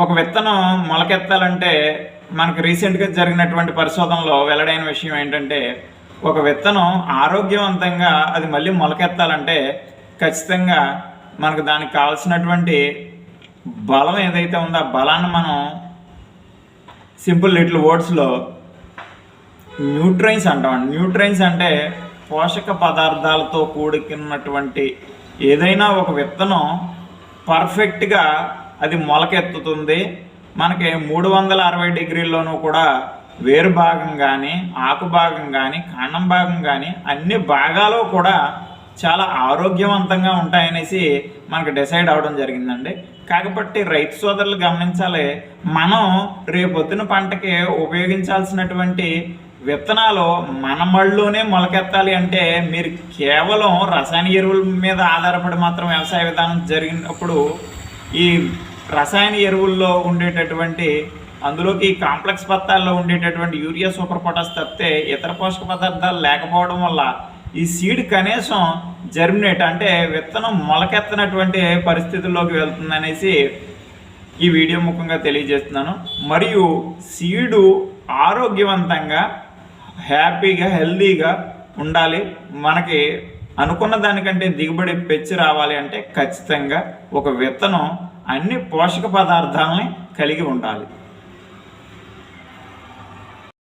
ఒక విత్తనం మొలకెత్తాలంటే మనకు రీసెంట్గా జరిగినటువంటి పరిశోధనలో వెల్లడైన విషయం ఏంటంటే, ఒక విత్తనం ఆరోగ్యవంతంగా అది మళ్ళీ మొలకెత్తాలంటే ఖచ్చితంగా మనకు దానికి కావాల్సినటువంటి బలం ఏదైతే ఉందో ఆ బలాన్ని మనం సింపుల్ లిటిల్ వర్డ్స్లో న్యూట్రైన్స్ అంటాం. న్యూట్రైన్స్ అంటే పోషక పదార్థాలతో కూడుకున్నటువంటి ఏదైనా ఒక విత్తనం పర్ఫెక్ట్గా అది మొలకెత్తుతుంది. మనకి 360 డిగ్రీల్లోనూ కూడా వేరు భాగం కానీ, ఆకు భాగం కానీ, కాండం భాగం కానీ అన్ని భాగాలు కూడా చాలా ఆరోగ్యవంతంగా ఉంటాయనేసి మనకు డిసైడ్ అవడం జరిగిందండి. కాబట్టి రైతు సోదరులు గమనించాలి, మనం రేపొద్దున పంటకి ఉపయోగించాల్సినటువంటి విత్తనాలు మన మళ్ళలోనే మొలకెత్తాలి అంటే మీరు కేవలం రసాయన ఎరువుల మీద ఆధారపడి మాత్రం వ్యవసాయ విధానం జరిగినప్పుడు ఈ రసాయన ఎరువుల్లో ఉండేటటువంటి అందులోకి కాంప్లెక్స్ పత్తాల్లో ఉండేటటువంటి యూరియా, సూపర్ పొటాష్ తప్పితే ఇతర పోషక పదార్థాలు లేకపోవడం వల్ల ఈ సీడ్ కనీసం జర్మినేట్ అంటే విత్తనం మొలకెత్తనటువంటి పరిస్థితుల్లోకి వెళ్తుందనేసి ఈ వీడియో ముఖంగా తెలియజేస్తున్నాను. మరియు సీడు ఆరోగ్యవంతంగా హ్యాపీగా హెల్దీగా ఉండాలి, మనకి అనుకున్న దానికంటే దిగుబడి పెంచి రావాలి అంటే ఖచ్చితంగా ఒక విత్తనం అన్ని పోషక పదార్థాలని కలిగి ఉండాలి.